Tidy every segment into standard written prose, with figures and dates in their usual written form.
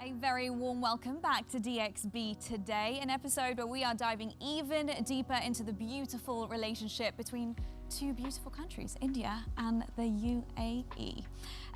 A very warm welcome back to DXB Today, an episode where we are diving even deeper into the beautiful relationship between two beautiful countries, India and the UAE.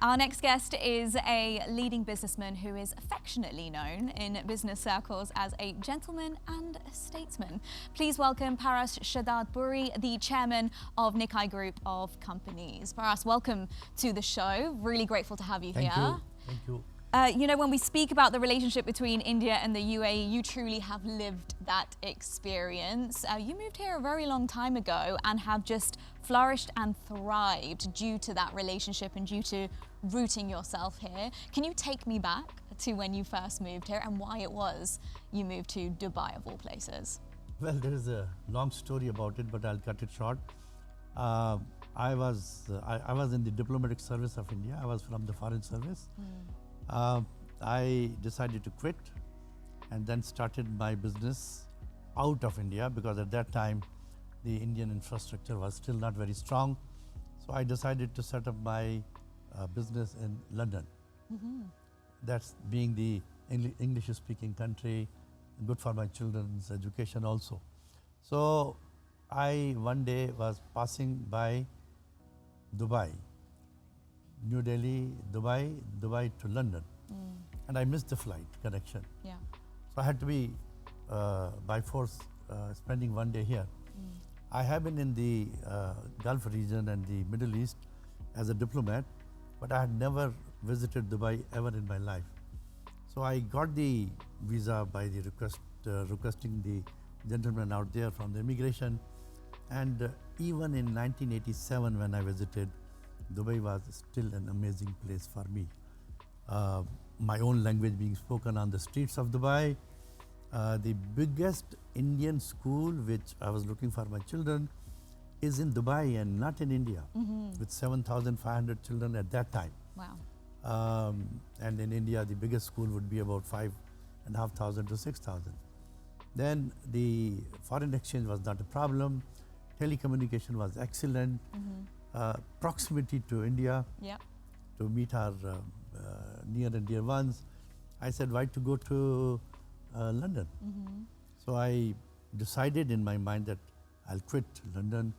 Our next guest is a leading businessman who is affectionately known in business circles as a gentleman and a statesman. Please welcome Paras Shahdadpuri, the chairman of Nikai Group of companies. Paras, welcome to the show. Really grateful to have you here. Thank you. When we speak about the relationship between India and the UAE, you truly have lived that experience. You moved here a very long time ago and have just flourished and thrived due to that relationship and due to rooting yourself here. Can you take me back to when you first moved here and why it was you moved to Dubai of all places? Well, there is a long story about it, but I'll cut it short. I was in the diplomatic service of India. I was from the foreign service. I decided to quit and then started my business out of India because at that time the Indian infrastructure was still not very strong. So I decided to set up my business in London. That's being the English-speaking country, good for my children's education also. So I one day was passing by Dubai, New Delhi, Dubai to London. And I missed the flight connection. Yeah. So I had to be, by force, spending one day here. I have been in the Gulf region and the Middle East as a diplomat, but I had never visited Dubai ever in my life. So I got the visa by the requesting the gentleman out there from the immigration. And even in 1987 when I visited, Dubai was still an amazing place for me. My own language being spoken on the streets of Dubai. The biggest Indian school which I was looking for my children is in Dubai and not in India, with 7,500 children at that time. Wow. And in India, the biggest school would be about 5,500 to 6,000. Then the foreign exchange was not a problem. Telecommunication was excellent. Proximity to India, to meet our near and dear ones. I said, why to go to London? So I decided in my mind that I'll quit London.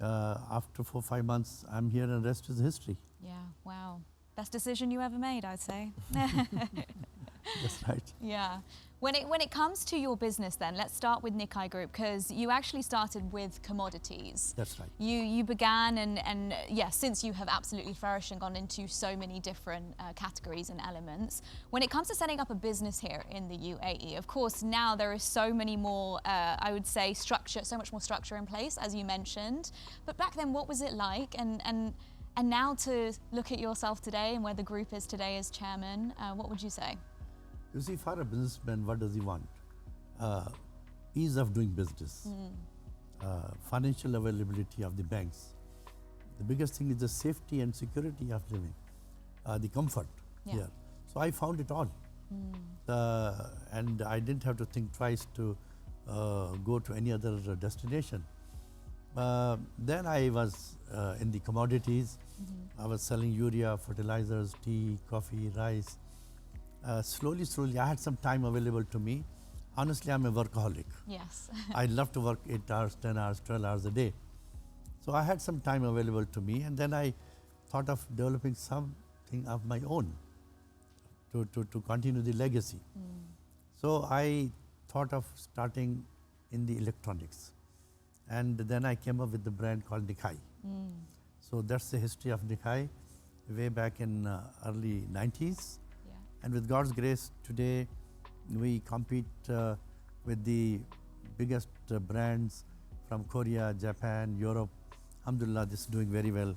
After 4 or 5 months, I'm here and the rest is history. Yeah, wow. Best decision you ever made, I'd say. That's right. Yeah. When it comes to your business then, let's start with Nikai Group because you actually started with commodities. That's right. You began and since you have absolutely flourished and gone into so many different categories and elements. When it comes to setting up a business here in the UAE, of course now there is so many more, I would say so much more structure in place as you mentioned. But back then what was it like and now to look at yourself today and where the group is today as chairman, what would you say? You see, for a businessman, what does he want? Ease of doing business, financial availability of the banks. The biggest thing is the safety and security of living, the comfort here. So I found it all. And I didn't have to think twice to go to any other destination. Then I was in the commodities. I was selling urea, fertilizers, tea, coffee, rice. Slowly, I had some time available to me. Honestly, I'm a workaholic. Yes. I love to work 8 hours, 10 hours, 12 hours a day. So I had some time available to me and then I thought of developing something of my own to continue the legacy. So I thought of starting in the electronics. And then I came up with the brand called Nikai. So that's the history of Nikai way back in early 90s. And with God's grace, today we compete with the biggest brands from Korea, Japan, Europe. Alhamdulillah, this is doing very well.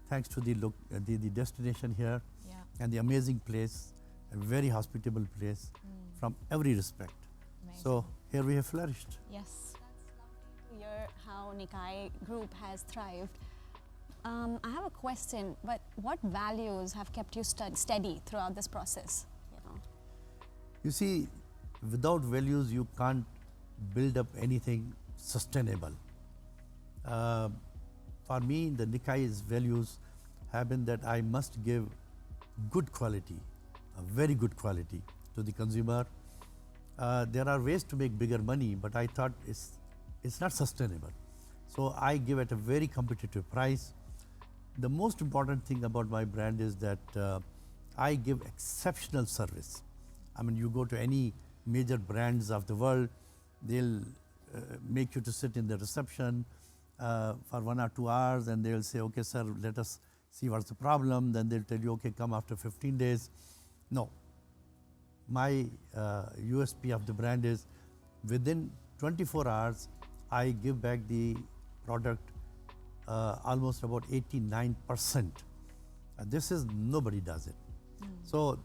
Thanks to the destination here and the amazing place, a very hospitable place from every respect. Amazing. So here we have flourished. Yes. That's lovely to hear how Nikai Group has thrived. I have a question, but what values have kept you steady throughout this process? You see, without values, you can't build up anything sustainable. For me, the Nikai's values have been that I must give good quality a very good quality to the consumer. There are ways to make bigger money, but I thought it's not sustainable. So I give at a very competitive price. The most important thing about my brand is that I give exceptional service. I mean, you go to any major brands of the world, they'll make you to sit in the reception for 1 or 2 hours, and they'll say, okay, sir, let us see what's the problem. Then they'll tell you, okay, come after 15 days. No. My USP of the brand is within 24 hours, I give back the product almost about 89%. This is, nobody does it. So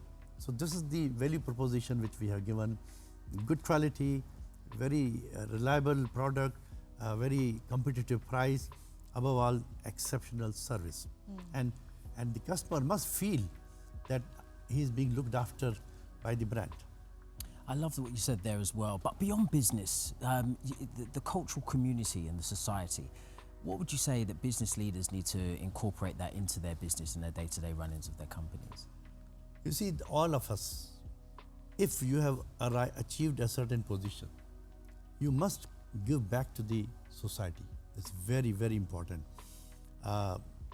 this is the value proposition which we have given. Good quality, very reliable product, very competitive price, above all exceptional service. And the customer must feel that he is being looked after by the brand. I love what you said there as well. But beyond business, the cultural community and the society, what would you say that business leaders need to incorporate that into their business and their day-to-day run-ins of their companies? You see, all of us, if you have achieved a certain position, you must give back to the society. It's very, very important.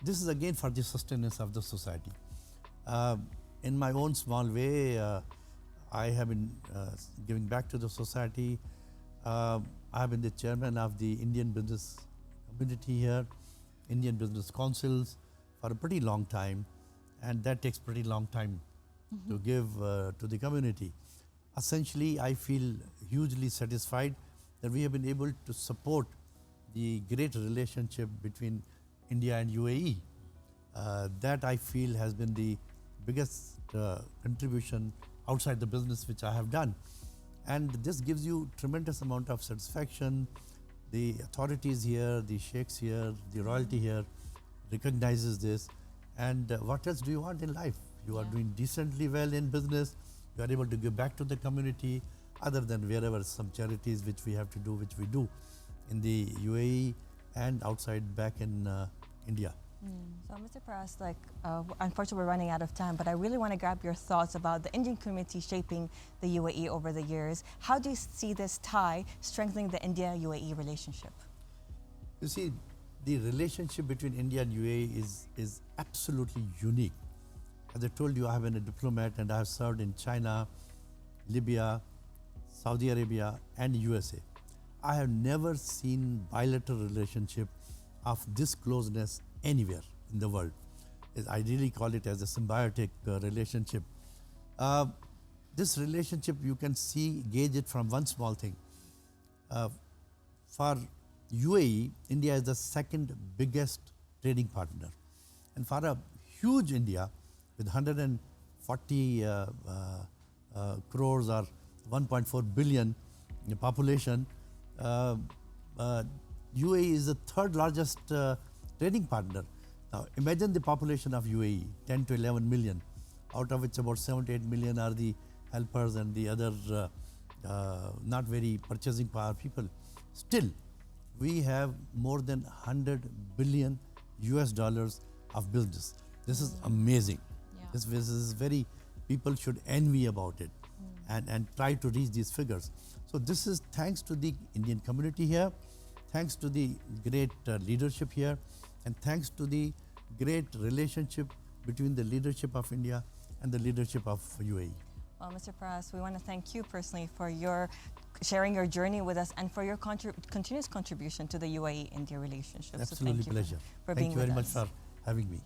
This is again for the sustenance of the society. In my own small way, I have been giving back to the society. I have been the chairman of the Indian business community here, Indian business councils for a pretty long time, and that takes pretty long time to give to the community. Essentially, I feel hugely satisfied that we have been able to support the great relationship between India and UAE. That I feel has been the biggest contribution outside the business which I have done. And this gives you tremendous amount of satisfaction. The authorities here, the sheikhs here, the royalty here recognizes this. And what else do you want in life? You are doing decently well in business. You are able to give back to the community, other than wherever some charities which we have to do, which we do in the UAE and outside back in India. So, Mr. Paras, unfortunately, we're running out of time, but I really want to grab your thoughts about the Indian community shaping the UAE over the years. How do you see this tie strengthening the India-UAE relationship? You see, the relationship between India and UAE is absolutely unique. As I told you, I have been a diplomat and I have served in China, Libya, Saudi Arabia and USA. I have never seen bilateral relationship of this closeness anywhere in the world. I really call it as a symbiotic relationship. This relationship, you can gauge it from one small thing. For UAE, India is the second biggest trading partner. And for a huge India with 140 crores or 1.4 billion population, UAE is the third largest trading partner. Now imagine the population of UAE, 10 to 11 million, out of which about 7 to 8 million are the helpers and the other not very purchasing power people. Still, we have more than 100 billion US dollars of business. This is amazing. This is very, people should envy about it and try to reach these figures. So this is thanks to the Indian community here, thanks to the great leadership here, and thanks to the great relationship between the leadership of India and the leadership of UAE. Well, Mr. Paras, we want to thank you personally for your sharing your journey with us and for your continuous contribution to the UAE-India relationship. Absolutely, so pleasure. For thank being you very with much us. for having me.